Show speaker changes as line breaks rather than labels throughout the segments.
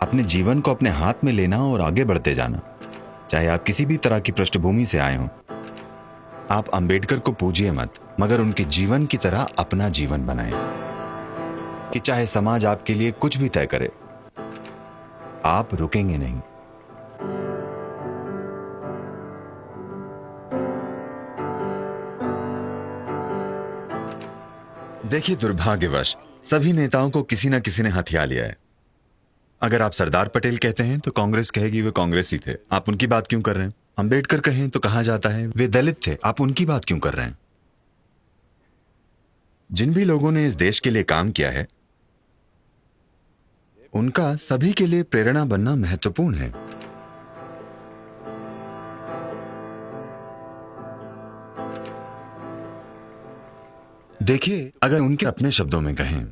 अपने जीवन को अपने हाथ में लेना और आगे बढ़ते जाना, चाहे आप किसी भी तरह की पृष्ठभूमि से आए हों। आप अंबेडकर को पूजिए मत, मगर उनके जीवन की तरह अपना जीवन बनाएं कि चाहे समाज आपके लिए कुछ भी तय करे, आप रुकेंगे नहीं। देखिए, दुर्भाग्यवश सभी नेताओं को किसी न किसी ने हथिया लिया है। अगर आप सरदार पटेल कहते हैं तो कांग्रेस कहेगी वे कांग्रेसी थे, आप उनकी बात क्यों कर रहे हैं? अंबेडकर कहें तो कहा जाता है वे दलित थे, आप उनकी बात क्यों कर रहे हैं? जिन भी लोगों ने इस देश के लिए काम किया है, उनका सभी के लिए प्रेरणा बनना महत्वपूर्ण है। देखिए, अगर उनके अपने शब्दों में कहें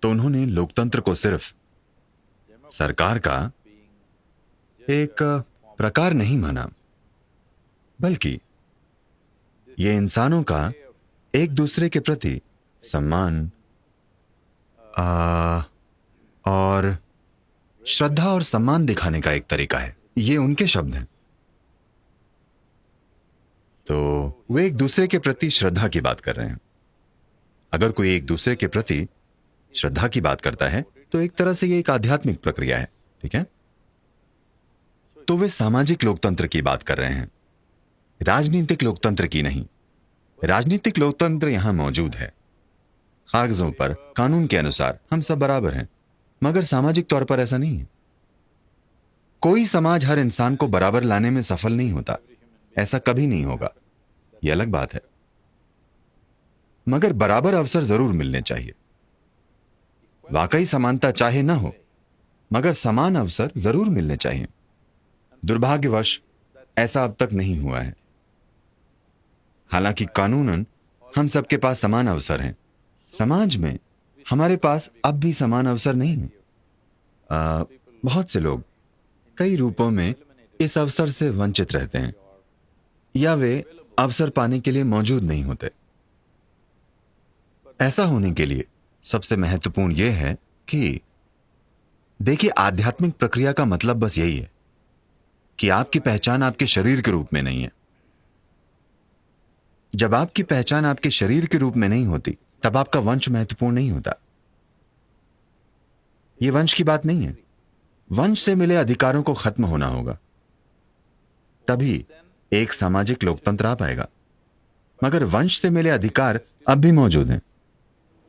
तो उन्होंने लोकतंत्र को सिर्फ सरकार का एक प्रकार नहीं माना, बल्कि ये इंसानों का एक दूसरे के प्रति सम्मान और श्रद्धा और सम्मान दिखाने का एक तरीका है। ये उनके शब्द हैं। तो वे एक दूसरे के प्रति श्रद्धा की बात कर रहे हैं। अगर कोई एक दूसरे के प्रति श्रद्धा की बात करता है तो एक तरह से ये एक आध्यात्मिक प्रक्रिया है, ठीक है? तो वे सामाजिक लोकतंत्र की बात कर रहे हैं, राजनीतिक लोकतंत्र की नहीं। राजनीतिक लोकतंत्र यहां मौजूद है, कागजों पर, कानून के अनुसार हम सब बराबर हैं, मगर सामाजिक तौर पर ऐसा नहीं है। कोई समाज हर इंसान को बराबर लाने में सफल नहीं होता, ऐसा कभी नहीं होगा, यह अलग बात है। मगर बराबर अवसर जरूर मिलने चाहिए। वाकई समानता चाहे ना हो, मगर समान अवसर जरूर मिलने चाहिए। दुर्भाग्यवश ऐसा अब तक नहीं हुआ है। हालांकि कानूनन हम सबके पास समान अवसर हैं, समाज में हमारे पास अब भी समान अवसर नहीं है। बहुत से लोग कई रूपों में इस अवसर से वंचित रहते हैं, या वे अवसर पाने के लिए मौजूद नहीं होते। ऐसा होने के लिए सबसे महत्वपूर्ण यह है कि देखिए, आध्यात्मिक प्रक्रिया का मतलब बस यही है कि आपकी पहचान आपके शरीर के रूप में नहीं है। जब आपकी पहचान आपके शरीर के रूप में नहीं होती, तब आपका वंश महत्वपूर्ण नहीं होता। यह वंश की बात नहीं है। वंश से मिले अधिकारों को खत्म होना होगा, तभी एक सामाजिक लोकतंत्र आ पाएगा। मगर वंश से मिले अधिकार अब भी मौजूद हैं।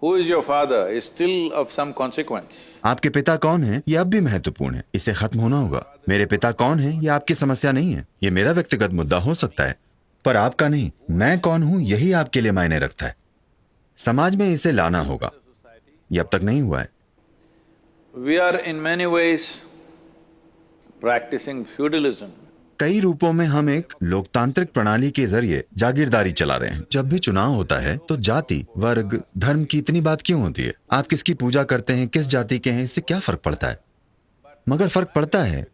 Who is your father is still of some consequence.
आपके पिता कौन हैं, यह अब भी महत्वपूर्ण है, इसे खत्म होना होगा। मेरे पिता कौन हैं, यह आपकी समस्या नहीं है। यह मेरा व्यक्तिगत मुद्दा हो सकता है, पर आपका नहीं। मैं कौन हूं, यही आपके लिए मायने रखता है। समाज में इसे लाना होगा, यह अब तक नहीं हुआ है।
We are in many ways practicing feudalism.
कई रूपों में हम एक लोकतांत्रिक प्रणाली के जरिए जागीरदारी चला रहे हैं। जब भी चुनाव होता है तो जाति, वर्ग, धर्म की इतनी बात क्यों होती है? आप किसकी पूजा करते हैं, किस जाति के हैं, इससे क्या फर्क पड़ता है? मगर फर्क पड़ता है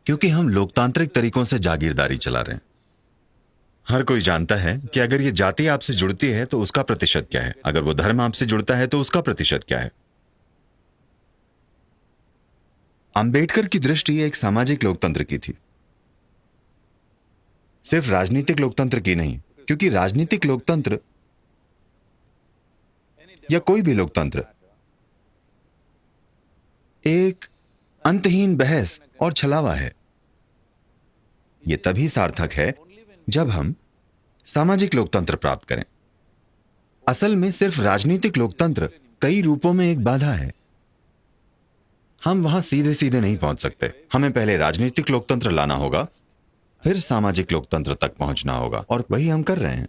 क्योंकि हम लोकतांत्रिक तरीकों से जागीरदारी चला रहे हैं। हर कोई जानता है कि अगर ये जाति आपसे जुड़ती है तो उसका प्रतिशत क्या है, अगर वो धर्म आपसे जुड़ता है तो उसका प्रतिशत क्या है। अंबेडकर की दृष्टि एक सामाजिक लोकतंत्र की थी, सिर्फ राजनीतिक लोकतंत्र की नहीं, क्योंकि राजनीतिक लोकतंत्र या कोई भी लोकतंत्र एक अंतहीन बहस और छलावा है। यह तभी सार्थक है जब हम सामाजिक लोकतंत्र प्राप्त करें। असल में सिर्फ राजनीतिक लोकतंत्र कई रूपों में एक बाधा है। हम वहां सीधे सीधे नहीं पहुंच सकते। हमें पहले राजनीतिक लोकतंत्र लाना होगा, फिर सामाजिक लोकतंत्र तक पहुंचना होगा, और वही हम कर रहे हैं।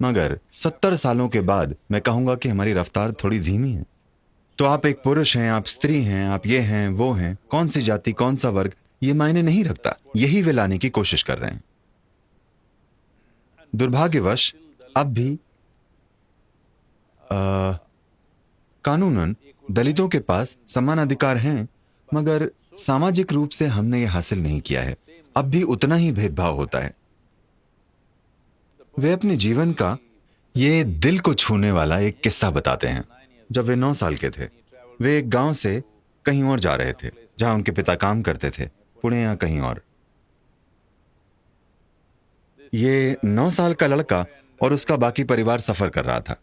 मगर 70 सालों के बाद मैं कहूंगा कि हमारी रफ्तार थोड़ी धीमी है। तो आप एक पुरुष हैं, आप स्त्री हैं, आप ये हैं, वो हैं, कौन सी जाति, कौन सा वर्ग, ये मायने नहीं रखता। यही वे लाने की कोशिश कर रहे हैं। दुर्भाग्यवश अब भी कानूनन दलितों के पास समान अधिकार हैं, मगर सामाजिक रूप से हमने ये हासिल नहीं किया है। अब भी उतना ही भेदभाव होता है। वे अपने जीवन का ये दिल को छूने वाला एक किस्सा बताते हैं। जब वे 9 साल के थे, वे एक गांव से कहीं और जा रहे थे, जहां उनके पिता काम करते थे, पुणे या कहीं और। ये 9 साल का लड़का और उसका बाकी परिवार सफर कर रहा था।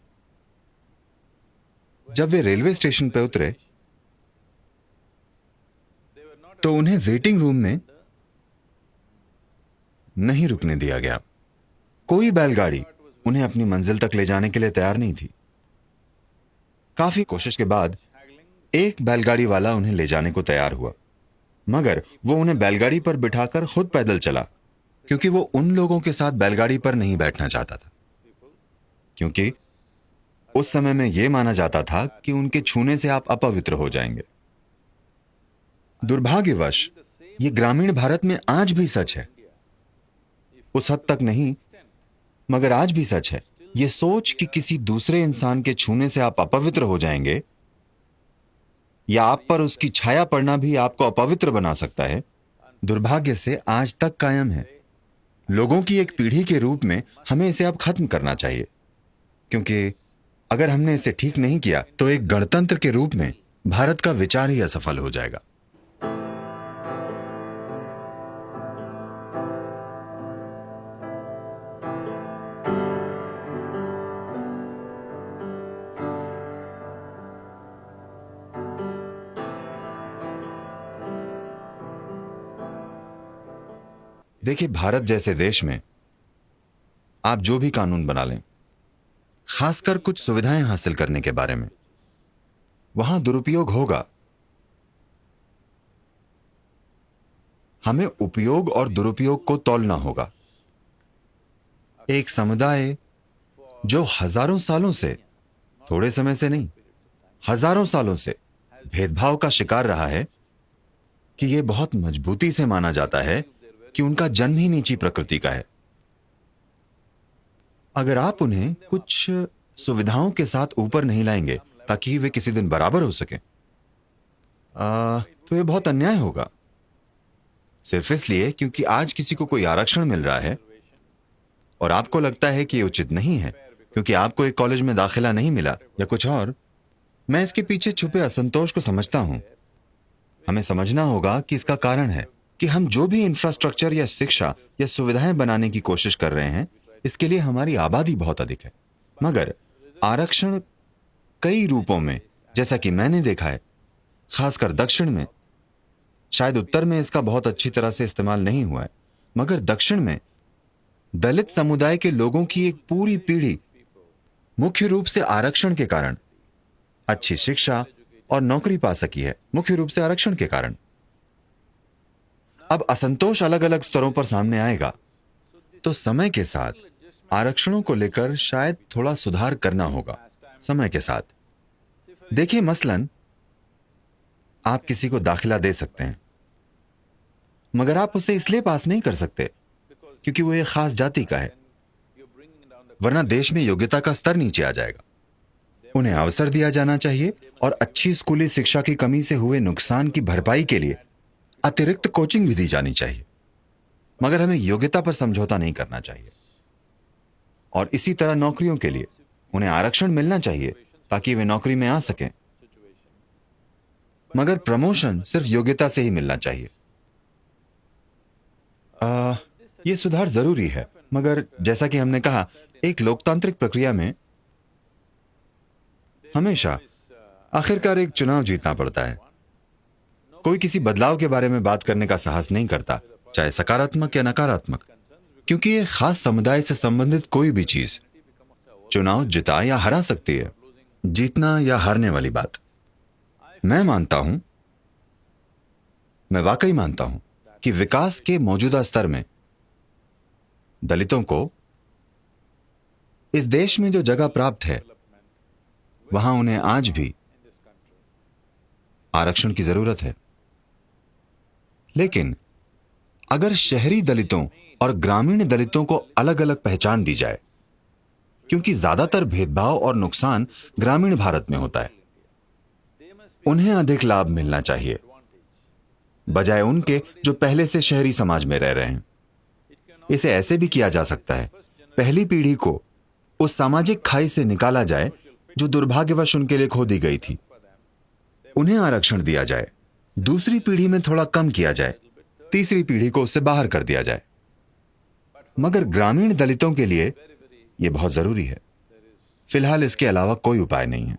जब वे रेलवे स्टेशन पर उतरे तो उन्हें वेटिंग रूम में नहीं रुकने दिया गया। कोई बैलगाड़ी उन्हें अपनी मंजिल तक ले जाने के लिए तैयार नहीं थी। काफी कोशिश के बाद एक बैलगाड़ी वाला उन्हें ले जाने को तैयार हुआ, मगर वो उन्हें बैलगाड़ी पर बिठाकर खुद पैदल चला, क्योंकि वो उन लोगों के साथ बैलगाड़ी पर नहीं बैठना चाहता था, क्योंकि उस समय में यह माना जाता था कि उनके छूने से आप अपवित्र हो जाएंगे। दुर्भाग्यवश ये ग्रामीण भारत में आज भी सच है। उस हद तक नहीं, मगर आज भी सच है। ये सोच कि किसी दूसरे इंसान के छूने से आप अपवित्र हो जाएंगे या आप पर उसकी छाया पड़ना भी आपको अपवित्र बना सकता है, दुर्भाग्य से आज तक कायम है। लोगों की एक पीढ़ी के रूप में हमें इसे अब खत्म करना चाहिए, क्योंकि अगर हमने इसे ठीक नहीं किया तो एक गणतंत्र के रूप में भारत का विचार ही असफल हो जाएगा। देखिए, भारत जैसे देश में आप जो भी कानून बना लें, खासकर कुछ सुविधाएं हासिल करने के बारे में, वहां दुरुपयोग होगा। हमें उपयोग और दुरुपयोग को तौलना होगा। एक समुदाय जो हजारों सालों से, थोड़े समय से नहीं, हजारों सालों से भेदभाव का शिकार रहा है, कि यह बहुत मजबूती से माना जाता है कि उनका जन्म ही नीची प्रकृति का है। अगर आप उन्हें कुछ सुविधाओं के साथ ऊपर नहीं लाएंगे ताकि वे किसी दिन बराबर हो सकें, तो यह बहुत अन्याय होगा। सिर्फ इसलिए क्योंकि आज किसी को कोई आरक्षण मिल रहा है और आपको लगता है कि यह उचित नहीं है क्योंकि आपको एक कॉलेज में दाखिला नहीं मिला या कुछ और। मैं इसके पीछे छुपे असंतोष को समझता हूं। हमें समझना होगा कि इसका कारण है कि हम जो भी इंफ्रास्ट्रक्चर या शिक्षा या सुविधाएं बनाने की कोशिश कर रहे हैं, इसके लिए हमारी आबादी बहुत अधिक है। मगर आरक्षण कई रूपों में, जैसा कि मैंने देखा है, खासकर दक्षिण में, शायद उत्तर में इसका बहुत अच्छी तरह से इस्तेमाल नहीं हुआ है, मगर दक्षिण में दलित समुदाय के लोगों की एक पूरी पीढ़ी मुख्य रूप से आरक्षण के कारण अच्छी शिक्षा और नौकरी पा सकी है, मुख्य रूप से आरक्षण के कारण। अब असंतोष अलग अलग स्तरों पर सामने आएगा, तो समय के साथ आरक्षणों को लेकर शायद थोड़ा सुधार करना होगा समय के साथ। देखिए, मसलन आप किसी को दाखिला दे सकते हैं, मगर आप उसे इसलिए पास नहीं कर सकते क्योंकि वो एक खास जाति का है, वरना देश में योग्यता का स्तर नीचे आ जाएगा। उन्हें अवसर दिया जाना चाहिए और अच्छी स्कूली शिक्षा की कमी से हुए नुकसान की भरपाई के लिए अतिरिक्त कोचिंग भी दी जानी चाहिए, मगर हमें योग्यता पर समझौता नहीं करना चाहिए। और इसी तरह नौकरियों के लिए उन्हें आरक्षण मिलना चाहिए ताकि वे नौकरी में आ सकें, मगर प्रमोशन सिर्फ योग्यता से ही मिलना चाहिए। यह सुधार जरूरी है, मगर जैसा कि हमने कहा, एक लोकतांत्रिक प्रक्रिया में हमेशा आखिरकार एक चुनाव जीतना पड़ता है। कोई किसी बदलाव के बारे में बात करने का साहस नहीं करता, चाहे सकारात्मक या नकारात्मक, क्योंकि ये खास समुदाय से संबंधित कोई भी चीज चुनाव जिता या हरा सकती है, जीतना या हारने वाली बात। मैं वाकई मानता हूं कि विकास के मौजूदा स्तर में दलितों को इस देश में जो जगह प्राप्त है, वहां उन्हें आज भी आरक्षण की जरूरत है। लेकिन अगर शहरी दलितों और ग्रामीण दलितों को अलग अलग पहचान दी जाए, क्योंकि ज्यादातर भेदभाव और नुकसान ग्रामीण भारत में होता है, उन्हें अधिक लाभ मिलना चाहिए बजाय उनके जो पहले से शहरी समाज में रह रहे हैं। इसे ऐसे भी किया जा सकता है, पहली पीढ़ी को उस सामाजिक खाई से निकाला जाए जो दुर्भाग्यवश उनके लिए खो दी गई थी, उन्हें आरक्षण दिया जाए दूसरी पीढ़ी में थोड़ा कम किया जाए, तीसरी पीढ़ी को उससे बाहर कर दिया जाए। मगर ग्रामीण दलितों के लिए यह बहुत जरूरी है। फिलहाल इसके अलावा कोई उपाय नहीं है,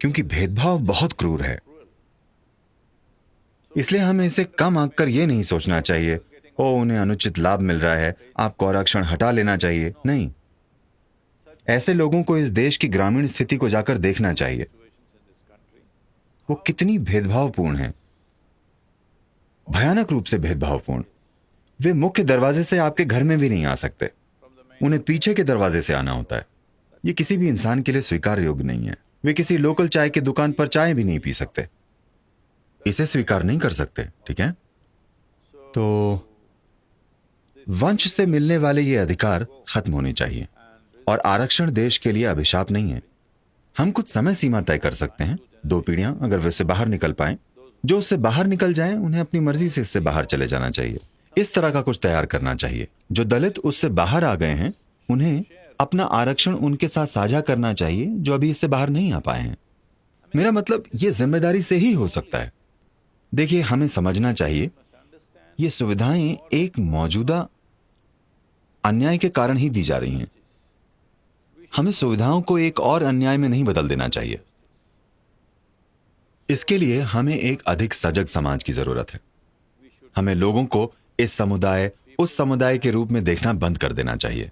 क्योंकि भेदभाव बहुत क्रूर है। इसलिए हमें इसे कम आंक कर यह नहीं सोचना चाहिए, ओ उन्हें अनुचित लाभ मिल रहा है, आपको आरक्षण हटा लेना चाहिए। नहीं, ऐसे लोगों को इस देश की ग्रामीण स्थिति को जाकर देखना चाहिए। वो कितनी भेदभावपूर्ण है, भयानक रूप से भेदभावपूर्ण। वे मुख्य दरवाजे से आपके घर में भी नहीं आ सकते, उन्हें पीछे के दरवाजे से आना होता है। ये किसी भी इंसान के लिए स्वीकार्य योग्य नहीं है। वे किसी लोकल चाय की दुकान पर चाय भी नहीं पी सकते, इसे स्वीकार नहीं कर सकते। ठीक है, तो वंश से मिलने वाले ये अधिकार खत्म होने चाहिए। और आरक्षण देश के लिए अभिशाप नहीं है। हम कुछ समय सीमा तय कर सकते हैं, 2 पीढ़ियां, अगर वे उससे बाहर निकल पाए। जो उससे बाहर निकल जाएं, उन्हें अपनी मर्जी से इससे बाहर चले जाना चाहिए। इस तरह का कुछ तैयार करना चाहिए। जो दलित उससे बाहर आ गए हैं, उन्हें अपना आरक्षण उनके साथ साझा करना चाहिए जो अभी इससे बाहर नहीं आ पाए हैं। मेरा मतलब यह जिम्मेदारी से ही हो सकता है। देखिए, हमें समझना चाहिए ये सुविधाएं एक मौजूदा अन्याय के कारण ही दी जा रही हैं। हमें सुविधाओं को एक और अन्याय में नहीं बदल देना चाहिए। इसके लिए हमें एक अधिक सजग समाज की जरूरत है। हमें लोगों को इस समुदाय उस समुदाय के रूप में देखना बंद कर देना चाहिए,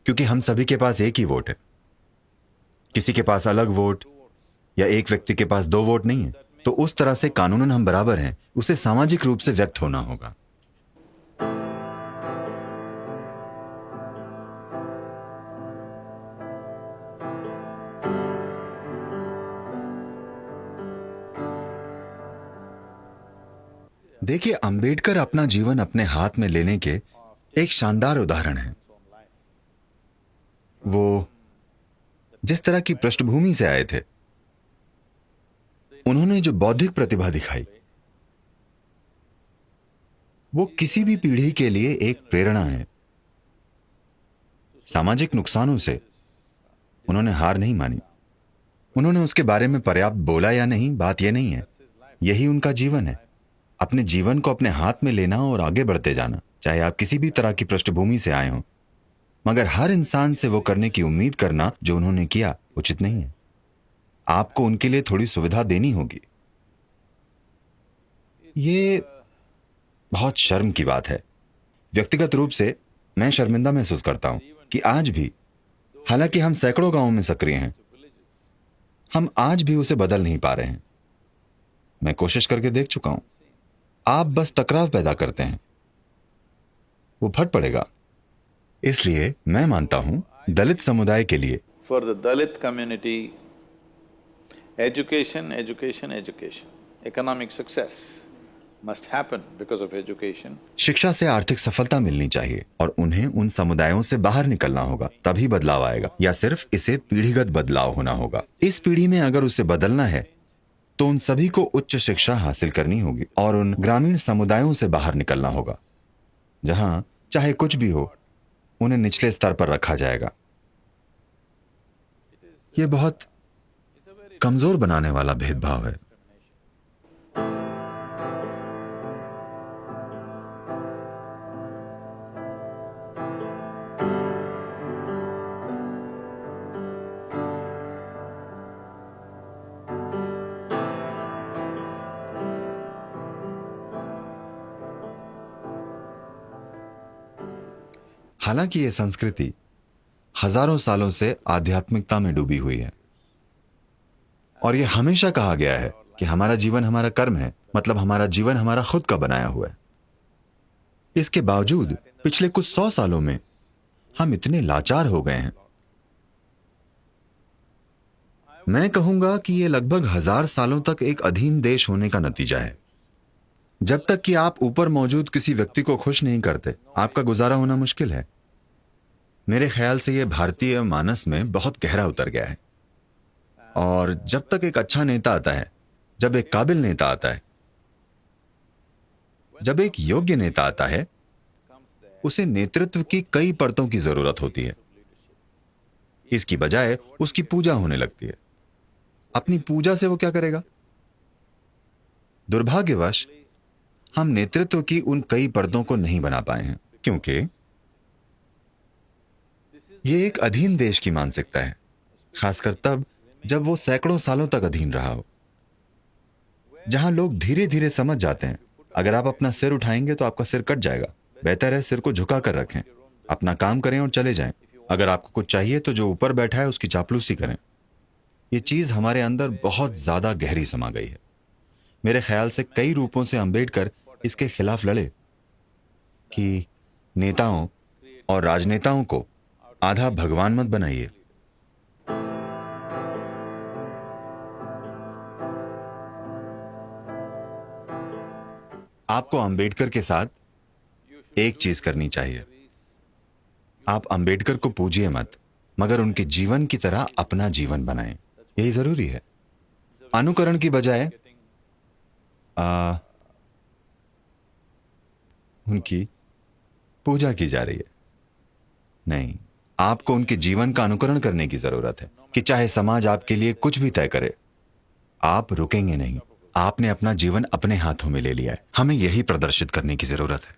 क्योंकि हम सभी के पास एक ही वोट है। किसी के पास अलग वोट या एक व्यक्ति के पास 2 वोट नहीं है। तो उस तरह से कानूनन हम बराबर हैं, उसे सामाजिक रूप से व्यक्त होना होगा। देखिए, अंबेडकर अपना जीवन अपने हाथ में लेने के एक शानदार उदाहरण है। वो जिस तरह की पृष्ठभूमि से आए थे, उन्होंने जो बौद्धिक प्रतिभा दिखाई, वो किसी भी पीढ़ी के लिए एक प्रेरणा है। सामाजिक नुकसानों से उन्होंने हार नहीं मानी। उन्होंने उसके बारे में पर्याप्त बोला या नहीं, बात यह नहीं है। यही उनका जीवन है, अपने जीवन को अपने हाथ में लेना और आगे बढ़ते जाना, चाहे आप किसी भी तरह की पृष्ठभूमि से आए हों। मगर हर इंसान से वो करने की उम्मीद करना जो उन्होंने किया, उचित नहीं है। आपको उनके लिए थोड़ी सुविधा देनी होगी। ये बहुत शर्म की बात है। व्यक्तिगत रूप से मैं शर्मिंदा महसूस करता हूं कि आज भी, हालांकि हम सैकड़ों गांवों में सक्रिय हैं, हम आज भी उसे बदल नहीं पा रहे हैं। मैं कोशिश करके देख चुका हूं। आप बस टकराव पैदा करते हैं, वो फट पड़ेगा। इसलिए मैं मानता हूं, दलित समुदाय के लिए
For the Dalit community, education, education, education. Economic success must happen because of education.
शिक्षा से आर्थिक सफलता मिलनी चाहिए और उन्हें उन समुदायों से बाहर निकलना होगा, तभी बदलाव आएगा। या सिर्फ इसे पीढ़ीगत बदलाव होना होगा। इस पीढ़ी में अगर उसे बदलना है तो उन सभी को उच्च शिक्षा हासिल करनी होगी और उन ग्रामीण समुदायों से बाहर निकलना होगा जहां चाहे कुछ भी हो, उन्हें निचले स्तर पर रखा जाएगा। यह बहुत कमजोर बनाने वाला भेदभाव है। हालांकि यह संस्कृति हजारों सालों से आध्यात्मिकता में डूबी हुई है और यह हमेशा कहा गया है कि हमारा जीवन हमारा कर्म है, मतलब हमारा जीवन हमारा खुद का बनाया हुआ है। इसके बावजूद पिछले कुछ 100 सालों में हम इतने लाचार हो गए हैं। मैं कहूंगा कि यह लगभग 1000 सालों तक एक अधीन देश होने का नतीजा है। जब तक कि आप ऊपर मौजूद किसी व्यक्ति को खुश नहीं करते, आपका गुजारा होना मुश्किल है। मेरे ख्याल से यह भारतीय मानस में बहुत गहरा उतर गया है। और जब तक एक अच्छा नेता आता है, जब एक काबिल नेता आता है, जब एक योग्य नेता आता है, उसे नेतृत्व की कई परतों की जरूरत होती है। इसकी बजाय उसकी पूजा होने लगती है। अपनी पूजा से वो क्या करेगा? दुर्भाग्यवश हम नेतृत्व की उन कई परतों को नहीं बना पाए हैं, क्योंकि ये एक अधीन देश की मानसिकता है, खासकर तब जब वो सैकड़ों सालों तक अधीन रहा हो, जहां लोग धीरे धीरे समझ जाते हैं अगर आप अपना सिर उठाएंगे तो आपका सिर कट जाएगा। बेहतर है सिर को झुका कर रखें, अपना काम करें और चले जाएं। अगर आपको कुछ चाहिए तो जो ऊपर बैठा है उसकी चापलूसी करें। ये चीज हमारे अंदर बहुत ज्यादा गहरी समा गई है। मेरे ख्याल से कई रूपों से अंबेडकर इसके खिलाफ लड़े कि नेताओं और राजनेताओं को आधा भगवान मत बनाइए। आपको अंबेडकर के साथ एक चीज करनी चाहिए, आप अंबेडकर को पूजिए मत, मगर उनके जीवन की तरह अपना जीवन बनाएं। यही जरूरी है। अनुकरण की बजाय उनकी पूजा की जा रही है। नहीं, आपको उनके जीवन का अनुकरण करने की जरूरत है कि चाहे समाज आपके लिए कुछ भी तय करे, आप रुकेंगे नहीं। आपने अपना जीवन अपने हाथों में ले लिया है। हमें यही प्रदर्शित करने की जरूरत है।